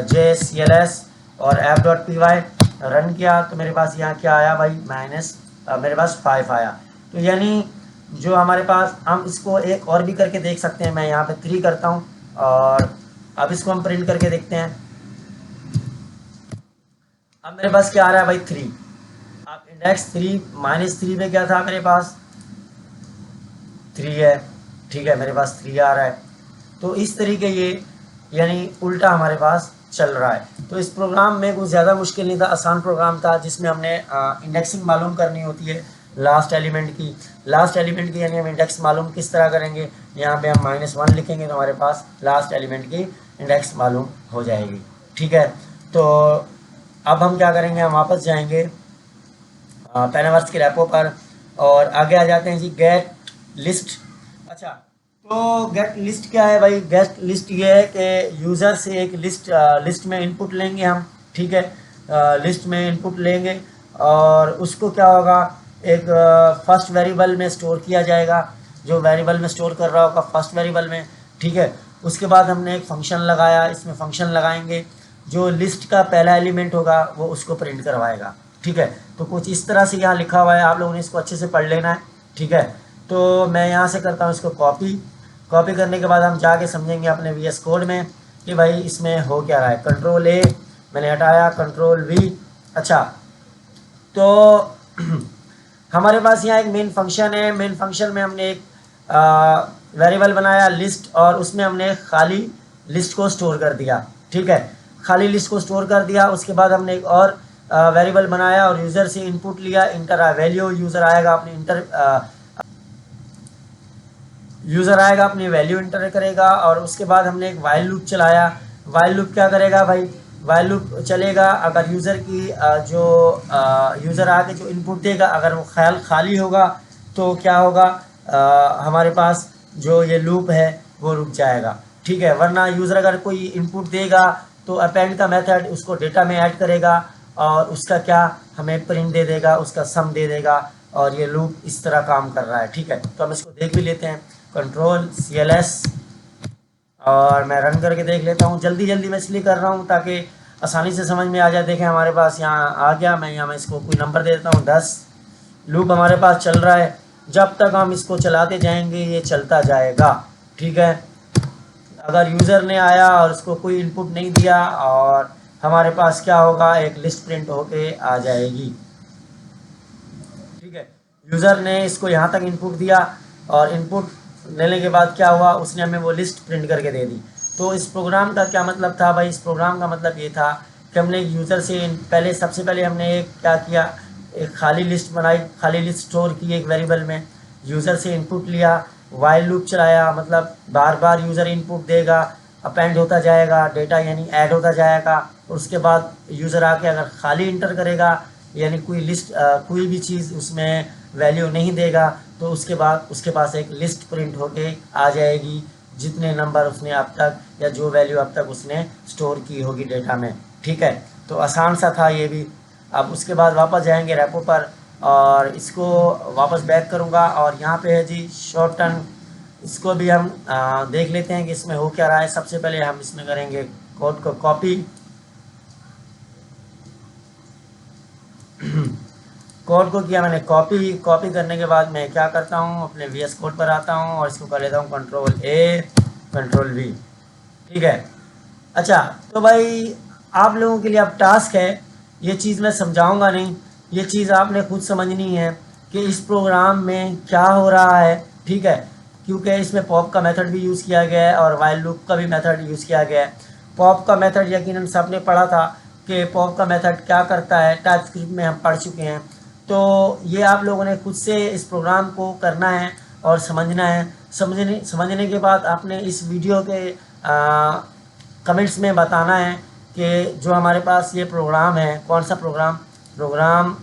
JCLS और app.py रन किया, तो मेरे पास यहाँ क्या आया भाई, मेरे पास 5 आया। तो यानी जो हमारे पास, हम इसको एक और भी करके देख सकते हैं, मैं यहाँ पे 3 करता हूँ, और अब इसको हम प्रिंट करके देखते हैं। अब मेरे पास क्या आ रहा है भाई, 3। अब इंडेक्स 3 -3 में क्या था, मेरे पास 3 है, ठीक है, मेरे पास 3 आ रहा है। तो इस तरीके ये, यानी उल्टा हमारे पास चल रहा है। तो इस प्रोग्राम में कुछ ज़्यादा मुश्किल नहीं था, आसान प्रोग्राम था, जिसमें हमने इंडेक्सिंग मालूम करनी होती है लास्ट एलिमेंट की, यानी हम इंडेक्स मालूम किस तरह करेंगे, यहाँ पे हम -1 लिखेंगे तो हमारे पास लास्ट एलिमेंट की इंडेक्स मालूम हो जाएगी, ठीक है। तो अब हम क्या करेंगे, हम वापस जाएंगे पेनावर्स के रेपो पर, और आगे आ जाते हैं जी, गेट लिस्ट। अच्छा, तो गेट लिस्ट क्या है भाई, गेट लिस्ट ये है कि यूज़र से एक लिस्ट में इनपुट लेंगे हम, ठीक है, लिस्ट में इनपुट लेंगे, और उसको क्या होगा, एक फर्स्ट वेरिएबल में स्टोर किया जाएगा, जो वेरिएबल में स्टोर कर रहा होगा फर्स्ट वेरिएबल में, ठीक है। उसके बाद हमने एक फंक्शन लगाया, इसमें फंक्शन लगाएंगे, जो लिस्ट का पहला एलिमेंट होगा वो उसको प्रिंट करवाएगा, ठीक है। तो कुछ इस तरह से यहाँ लिखा हुआ है, आप लोगों ने इसको अच्छे से पढ़ लेना है, ठीक है। तो मैं यहाँ से करता हूँ इसको कॉपी करने के बाद हम जाके समझेंगे अपने VS कोड में कि भाई इसमें हो क्या रहा है। कंट्रोल A मैंने हटाया, कंट्रोल V। अच्छा, तो हमारे पास यहाँ एक मेन फंक्शन है, मेन फंक्शन में हमने एक वेरिएबल बनाया लिस्ट, और उसमें हमने खाली लिस्ट को स्टोर कर दिया, ठीक है, खाली लिस्ट को स्टोर कर दिया। उसके बाद हमने एक और वेरिएबल बनाया, और यूज़र से इनपुट लिया, इंटर वैल्यू, यूज़र आएगा अपनी वैल्यू इंटर करेगा, और उसके बाद हमने एक वाइल लूप चलाया। वाइल लूप क्या करेगा भाई, वाइल लूप चलेगा अगर यूज़र की यूज़र आके जो इनपुट देगा, अगर वो खाली होगा तो क्या होगा, हमारे पास जो ये लूप है वो रुक जाएगा, ठीक है। वरना यूज़र अगर कोई इनपुट देगा तो अपेंड का मेथड उसको डेटा में ऐड करेगा और उसका क्या हमें प्रिंट दे देगा, उसका सम दे देगा, और ये लूप इस तरह काम कर रहा है, ठीक है। तो हम इसको देख भी लेते हैं, कंट्रोल CLS, और मैं रन करके देख लेता हूँ। जल्दी जल्दी मैं इसलिए कर रहा हूँ ताकि आसानी से समझ में आ जाए। देखें हमारे पास यहाँ आ गया, मैं यहाँ इसको कोई नंबर दे देता हूँ 10। लूप हमारे पास चल रहा है, जब तक हम इसको चलाते जाएंगे ये चलता जाएगा, ठीक है। अगर यूज़र ने आया और उसको कोई इनपुट नहीं दिया और हमारे पास क्या होगा, एक लिस्ट प्रिंट होके आ जाएगी, ठीक है। यूज़र ने इसको यहाँ तक इनपुट दिया और इनपुट लेने के बाद क्या हुआ, उसने हमें वो लिस्ट प्रिंट करके दे दी। तो इस प्रोग्राम का क्या मतलब था भाई, इस प्रोग्राम का मतलब ये था कि हमने यूज़र से पहले सबसे पहले हमने एक क्या किया, एक खाली लिस्ट बनाई, खाली लिस्ट स्टोर की एक वेरिएबल में, यूज़र से इनपुट लिया, वाइल लूप चलाया, मतलब बार बार यूज़र इनपुट देगा, अपेंड होता जाएगा डेटा यानी ऐड होता जाएगा, और उसके बाद यूज़र आके अगर खाली इंटर करेगा यानी कोई लिस्ट कोई भी चीज़ उसमें वैल्यू नहीं देगा तो उसके बाद उसके पास एक लिस्ट प्रिंट होके आ जाएगी, जितने नंबर उसने अब तक या जो वैल्यू अब तक उसने स्टोर की होगी डेटा में, ठीक है। तो आसान सा था ये भी। अब उसके बाद वापस जाएंगे रेपो पर और इसको वापस बैक करूँगा, और यहाँ पे है जी शॉर्टन, इसको भी हम देख लेते हैं कि इसमें हो क्या रहा है। सबसे पहले हम इसमें करेंगे कोड को कॉपी, कोड को किया मैंने कॉपी, कॉपी करने के बाद मैं क्या करता हूँ, अपने VS कोड पर आता हूँ और इसको कर लेता हूँ Ctrl+A Ctrl+V, ठीक है। अच्छा तो भाई आप लोगों के लिए अब टास्क है, ये चीज़ मैं समझाऊंगा नहीं, ये चीज़ आपने खुद समझनी है कि इस प्रोग्राम में क्या हो रहा है, ठीक है। क्योंकि इसमें पॉप का मेथड भी यूज़ किया गया है और वाइल लूप का भी मेथड यूज़ किया गया है। पॉप का मेथड यकीनन सबने पढ़ा था कि पॉप का मेथड क्या करता है, टाइपस्क्रिप्ट में हम पढ़ चुके हैं। तो ये आप लोगों ने खुद से इस प्रोग्राम को करना है और समझना है। समझने के बाद आपने इस वीडियो के कमेंट्स में बताना है कि जो हमारे पास ये प्रोग्राम है, कौन सा प्रोग्राम, प्रोग्राम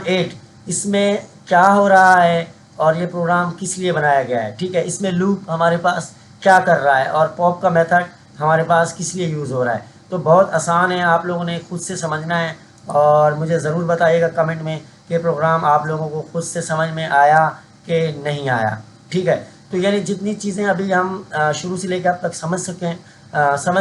8 इसमें क्या हो रहा है और ये प्रोग्राम किस लिए बनाया गया है, ठीक है। इसमें लूप हमारे पास क्या कर रहा है और पॉप का मेथड हमारे पास किस लिए यूज़ हो रहा है। तो बहुत आसान है, आप लोगों ने खुद से समझना है और मुझे ज़रूर बताइएगा कमेंट में कि प्रोग्राम आप लोगों को खुद से समझ में आया कि नहीं आया, ठीक है। तो यानी जितनी चीज़ें अभी हम शुरू से लेकर अब तक समझ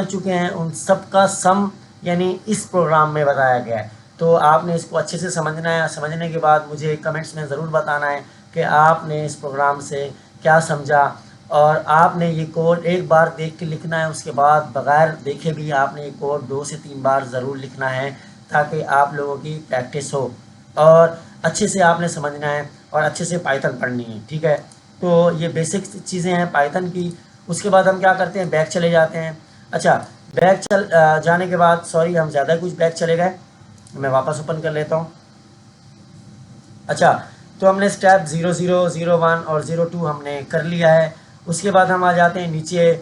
चुके हैं उन सब का सम यानी इस प्रोग्राम में बताया गया है। तो आपने इसको अच्छे से समझना है, समझने के बाद मुझे कमेंट्स में ज़रूर बताना है कि आपने इस प्रोग्राम से क्या समझा, और आपने ये कोड एक बार देख के लिखना है, उसके बाद बग़ैर देखे भी आपने ये कोड 2 से 3 बार ज़रूर लिखना है ताकि आप लोगों की प्रैक्टिस हो, और अच्छे से आपने समझना है और अच्छे से पाइथन पढ़नी है, ठीक है। तो ये बेसिक चीज़ें हैं पाइथन की। उसके बाद हम क्या करते हैं, बैक चले जाते हैं। अच्छा बैक जाने के बाद सॉरी हम ज़्यादा कुछ बैक चले गए, मैं वापस ओपन कर लेता हूँ। अच्छा तो हमने स्टेप 0, 0, 0, 1 और 0, 2 हमने कर लिया है। उसके बाद हम आ जाते हैं नीचे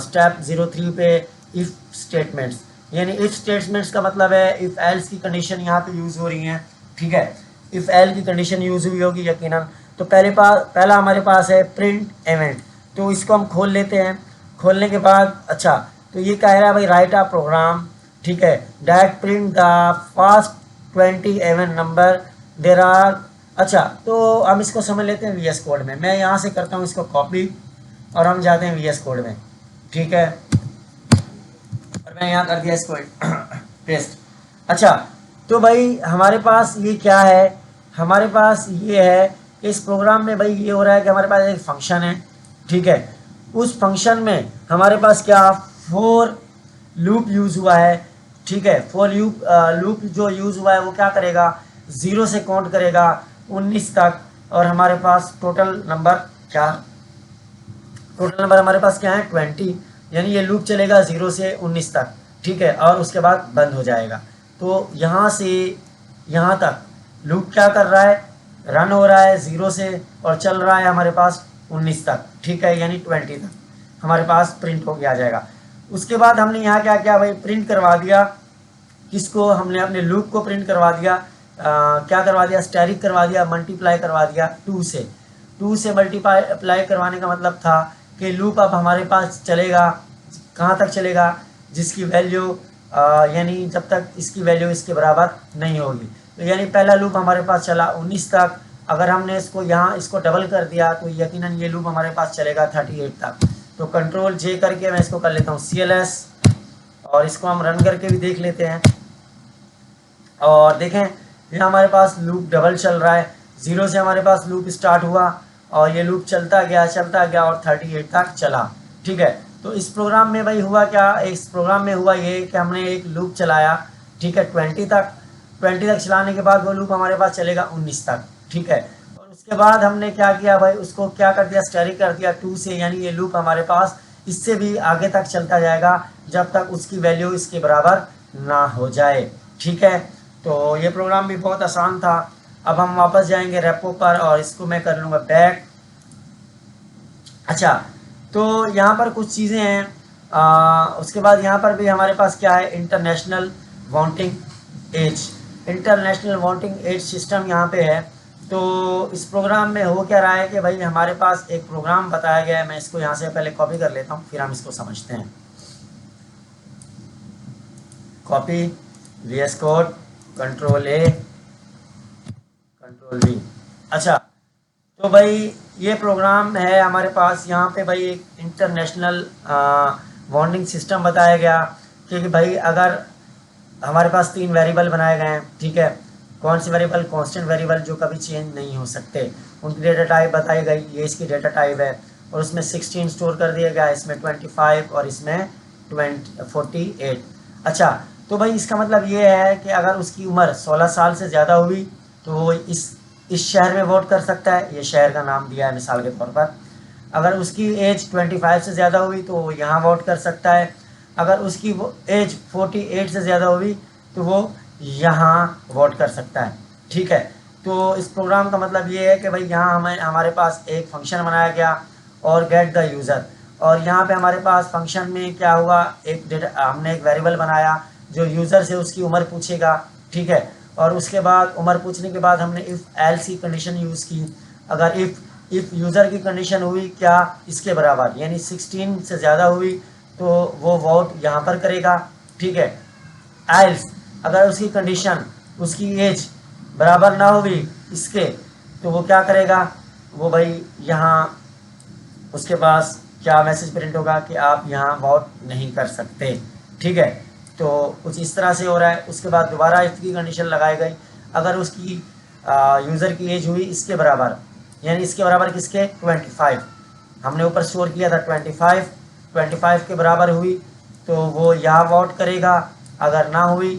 स्टेप 0, 3 पे इफ़ स्टेटमेंट्स, यानी इफ़ स्टेटमेंट्स का मतलब है इफ़ एल्स की कंडीशन यहाँ पे यूज़ हो रही हैं, ठीक है। इफ़ एल की कंडीशन यूज़ हुई होगी यकीनन। तो पहला हमारे पास है प्रिंट इवेंट, तो इसको हम खोल लेते हैं। खोलने के बाद अच्छा तो ये कह रहा है भाई राइट अ प्रोग्राम, ठीक है, that print the first 20 even number there are. अच्छा तो हम इसको समझ लेते हैं VS कोड में। मैं यहाँ से करता हूँ इसको कॉपी और हम जाते हैं VS कोड में, ठीक है, और मैं यहाँ कर दिया इसको पेस्ट। अच्छा तो भाई हमारे पास ये क्या है, हमारे पास ये है कि इस प्रोग्राम में भाई ये हो रहा है कि हमारे पास एक फंक्शन है, ठीक है। उस फंक्शन में हमारे पास क्या फॉर लूप यूज़ हुआ है, ठीक है। फॉर लूप जो यूज़ हुआ है वो क्या करेगा, 0 से काउंट करेगा 19 तक, और हमारे पास टोटल नंबर हमारे पास क्या है 20, यानी ये लूप चलेगा 0 से 19 तक, ठीक है, और उसके बाद बंद हो जाएगा। तो यहाँ से यहाँ तक लूप क्या कर रहा है, रन हो रहा है 0 से और चल रहा है हमारे पास 19 तक, ठीक है, यानी 20 तक हमारे पास प्रिंट होके आ जाएगा। उसके बाद हमने यहाँ क्या किया भाई, प्रिंट करवा दिया, किसको, हमने अपने लूप को प्रिंट करवा दिया क्या करवा दिया, स्टेरिक करवा दिया, मल्टीप्लाई करवा दिया 2 से। 2 से मल्टीप्लाई करवाने का मतलब था कि लूप अब हमारे पास चलेगा, कहाँ तक चलेगा, जिसकी वैल्यू यानी जब तक इसकी वैल्यू इसके बराबर नहीं होगी। तो यानी पहला लूप हमारे पास चला 19 तक। अगर हमने इसको यहाँ इसको डबल कर दिया तो यकीनन ये लूप हमारे पास चलेगा 38 तक। तो कंट्रोल जे करके मैं इसको कर लेता हूँ CLS, और इसको हम रन करके भी देख लेते हैं। और देखें ये हमारे पास लूप डबल चल रहा है, 0 से हमारे पास लूप स्टार्ट हुआ और ये लूप चलता गया और 38 तक चला। ठीक है, तो इस प्रोग्राम में भाई हुआ क्या, इस प्रोग्राम में हुआ ये कि हमने एक लूप चलाया, ठीक है, 20 तक चलाने के बाद वो लूप हमारे पास चलेगा 19 तक। ठीक है, और उसके बाद हमने क्या किया भाई, उसको क्या कर दिया, स्टेरिक कर दिया 2 से, यानी ये लूप हमारे पास इससे भी आगे तक चलता जाएगा जब तक उसकी वैल्यू इसके बराबर ना हो जाए। ठीक है, तो ये प्रोग्राम भी बहुत आसान था। अब हम वापस जाएंगे रेपो पर और इसको मैं कर लूँगा बैक। अच्छा, तो यहाँ पर कुछ चीज़ें हैं। उसके बाद यहाँ पर भी हमारे पास क्या है, international vaunting edge, international vaunting edge system यहाँ पे है। तो इस प्रोग्राम में हो क्या रहा है कि भाई हमारे पास एक प्रोग्राम बताया गया है, मैं इसको यहाँ से पहले कॉपी कर लेता हूँ फिर हम इसको समझते हैं। Copy, VS code, control A, control V। अच्छा, तो भाई ये प्रोग्राम है हमारे पास, यहाँ पे भाई एक इंटरनेशनल वाउंटिंग सिस्टम बताया गया कि भाई अगर हमारे पास 3 वेरिएबल बनाए गए हैं, ठीक है, कौन सी वेरिएबल, कांस्टेंट वेरिएबल जो कभी चेंज नहीं हो सकते, उनकी डेटा टाइप बताई गई, ये इसकी डेटा टाइप है, और उसमें 16 स्टोर कर दिया गया, इसमें 25 और इसमें 48। अच्छा, तो भाई इसका मतलब ये है कि अगर उसकी उम्र 16 साल से ज़्यादा हुई तो वो इस शहर में वोट कर सकता है, ये शहर का नाम दिया है मिसाल के तौर पर। अगर उसकी एज 25 से ज़्यादा हुई तो वो यहाँ वोट कर सकता है। अगर उसकी एज 48 से ज़्यादा हुई तो वो यहाँ वोट कर सकता है। ठीक है, तो इस प्रोग्राम का मतलब ये है कि भाई यहाँ हमारे पास एक फंक्शन बनाया गया और गेट द यूज़र, और यहाँ पे हमारे पास फंक्शन में क्या हुआ, एक डेटा हमने एक वेरिएबल बनाया जो यूज़र से उसकी उम्र पूछेगा। ठीक है, और उसके बाद उम्र पूछने के बाद हमने इफ़ एल्स की कंडीशन यूज़ की। अगर इफ़ यूज़र की कंडीशन हुई क्या, इसके बराबर, यानी 16 से ज़्यादा हुई तो वो वोट यहाँ पर करेगा। ठीक है, एल्स अगर उसकी कंडीशन, उसकी एज बराबर ना हुई इसके, तो वो क्या करेगा, वो भाई यहाँ उसके पास क्या मैसेज प्रिंट होगा कि आप यहाँ वोट नहीं कर सकते। ठीक है, तो कुछ इस तरह से हो रहा है। उसके बाद दोबारा इफ़ की कंडीशन लगाई गई, अगर उसकी यूज़र की एज हुई इसके बराबर, यानी इसके बराबर किसके, 25, हमने ऊपर स्टोर किया था 25 के बराबर हुई तो वो यहाँ वोट करेगा। अगर ना हुई,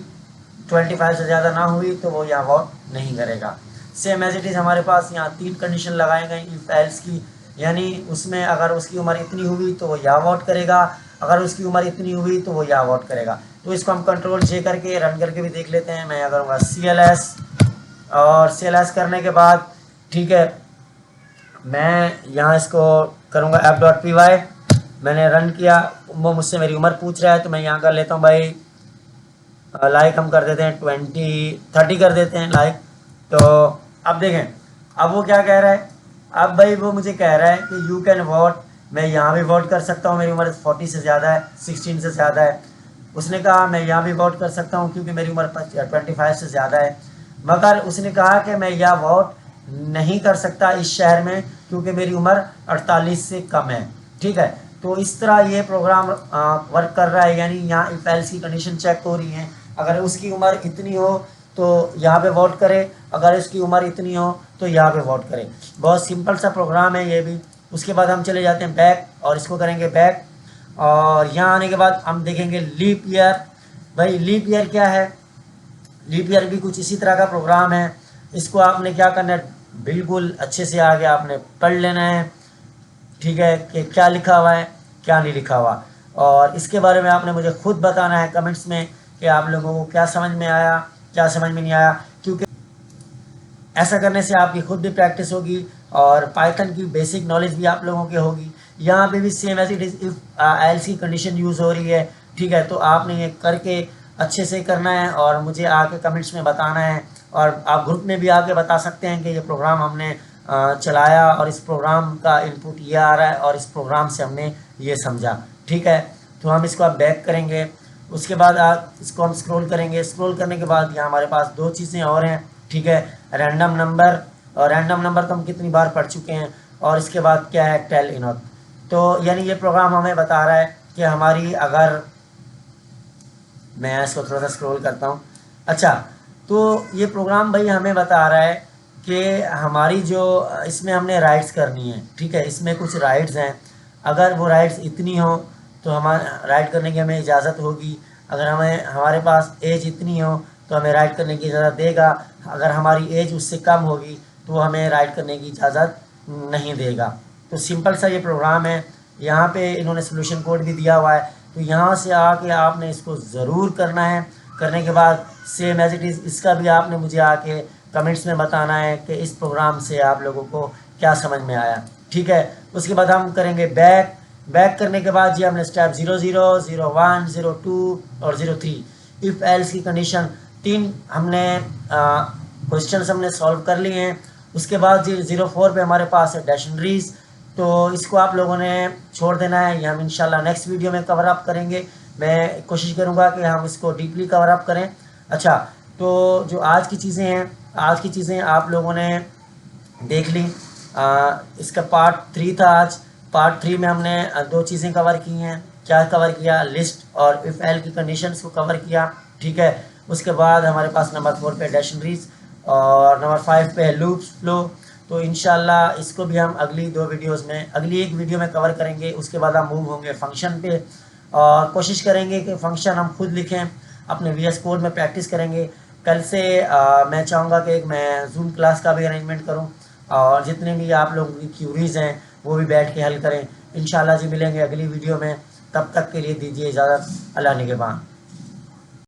25 से ज़्यादा ना हुई तो वो यहाँ वोट नहीं करेगा। सेम एज इट इज़ हमारे पास यहाँ 3 कंडीशन लगाए गए इफ़ एल्स की, यानी उसमें अगर उसकी उम्र इतनी हुई तो वो यहाँ वोट करेगा, अगर उसकी उम्र इतनी हुई तो वो यहाँ वोट करेगा। तो इसको हम कंट्रोल जे करके रन करके भी देख लेते हैं। मैं करूँगा CLS, और CLS करने के बाद ठीक है मैं यहाँ इसको करूँगा f.py। मैंने रन किया, वो मुझसे मेरी उम्र पूछ रहा है तो मैं यहाँ कर लेता हूँ भाई लाइक हम कर देते हैं 30 कर देते हैं लाइक। तो अब देखें अब वो क्या कह रहा है, अब भाई वो मुझे कह रहा है कि यू कैन वोट, मैं यहाँ भी वोट कर सकता हूँ, मेरी उम्र 40 से ज़्यादा है, 16 से ज़्यादा है। उसने कहा मैं यहाँ भी वोट कर सकता हूँ क्योंकि मेरी उम्र 25 से ज़्यादा है, मगर उसने कहा कि मैं यह वोट नहीं कर सकता इस शहर में क्योंकि मेरी उम्र 48 से कम है। ठीक है, तो इस तरह ये प्रोग्राम वर्क कर रहा है, यानी यहाँ इफ एल्स की कंडीशन चेक हो रही है। अगर उसकी उम्र इतनी हो तो यहाँ पे वोट करे, अगर इसकी उम्र इतनी हो तो यहाँ पे वोट करे। बहुत सिंपल सा प्रोग्राम है ये भी। उसके बाद हम चले जाते हैं बैक और इसको करेंगे बैक, और यहाँ आने के बाद हम देखेंगे लीप ईयर। भाई लीप ईयर क्या है, लीप ईयर भी कुछ इसी तरह का प्रोग्राम है। इसको आपने क्या करना है, बिल्कुल अच्छे से आगे आपने पढ़ लेना है, ठीक है, कि क्या लिखा हुआ है क्या नहीं लिखा हुआ, और इसके बारे में आपने मुझे खुद बताना है कमेंट्स में कि आप लोगों को क्या समझ में आया क्या समझ में नहीं आया, क्योंकि ऐसा करने से आपकी खुद भी प्रैक्टिस होगी और पाइथन की बेसिक नॉलेज भी आप लोगों की होगी। यहाँ पे भी same as it is if else की कंडीशन यूज़ हो रही है। ठीक है, तो आपने ये करके अच्छे से करना है और मुझे आके कमेंट्स में बताना है और आप ग्रुप में भी आके बता सकते हैं कि ये प्रोग्राम हमने चलाया और इस प्रोग्राम का इनपुट ये आ रहा है और इस प्रोग्राम से हमने ये समझा। ठीक है, तो हम इसको अब बैक करेंगे। उसके बाद आप इसको हम स्क्रॉल करेंगे। स्क्रॉल करने के बाद यहाँ हमारे पास दो चीज़ें और हैं। ठीक है, रैंडम नंबर, और रैंडम नंबर तो हम कितनी बार पढ़ चुके हैं। और इसके बाद क्या है, टेल इनोट। तो यानी ये प्रोग्राम हमें बता रहा है कि हमारी, अगर मैं इसको थोड़ा सा स्क्रॉल करता हूँ। अच्छा, तो ये प्रोग्राम भाई हमें बता रहा है कि हमारी जो इसमें हमने राइट्स करनी है। ठीक है, इसमें कुछ राइट्स हैं, अगर वो राइट्स इतनी हो तो हमारा राइट करने की हमें इजाज़त होगी। अगर हमारे पास एज इतनी हो तो हमें राइट करने की इजाज़त देगा। अगर हमारी एज उससे कम होगी तो वो हमें राइट करने की इजाज़त नहीं देगा। तो सिंपल सा ये प्रोग्राम है। यहाँ पे इन्होंने सोल्यूशन कोड भी दिया हुआ है, तो यहाँ से आके आपने इसको ज़रूर करना है। करने के बाद सेम एज इट इज़ इसका भी आपने मुझे आके कमेंट्स में बताना है कि इस प्रोग्राम से आप लोगों को क्या समझ में आया। ठीक है, उसके बाद हम करेंगे बैक। बैक करने के बाद जी हमने स्टेप 00, 01, 02 और 03 इफ़ एल्स की कंडीशन 3 हमने क्वेश्चंस हमने सॉल्व कर लिए हैं। उसके बाद जी 04 पे हमारे पास है डिक्शनरीज, तो इसको आप लोगों ने छोड़ देना है। ये हम इंशाल्लाह नेक्स्ट वीडियो में कवर अप करेंगे। मैं कोशिश करूँगा कि हम इसको डीपली कवर अप करें। अच्छा, तो जो आज की चीज़ें हैं, आज की चीज़ें आप लोगों ने देख ली। इसका पार्ट 3 था आज। पार्ट 3 में हमने दो चीज़ें कवर की हैं। क्या कवर किया, लिस्ट और इफ़ एल की कंडीशंस को कवर किया। ठीक है, उसके बाद हमारे पास नंबर 4 पे डिक्शनरीज और नंबर 5 पे है लूप्स फ्लो। तो इंशाल्लाह इसको भी हम अगली दो वीडियोस में, अगली एक वीडियो में कवर करेंगे। उसके बाद हम मूव होंगे फंक्शन पे और कोशिश करेंगे कि फ़ंक्शन हम खुद लिखें, अपने VS कोड में प्रैक्टिस करेंगे। कल से मैं चाहूँगा कि मैं जूम क्लास का भी अरेंजमेंट करूँ और जितने भी आप लोगों की क्यूरीज़ हैं वो भी बैठ के हल करें। इंशाल्लाह जी मिलेंगे अगली वीडियो में। तब तक के लिए दीजिए इजाज़त। अल्लाह निगहबान।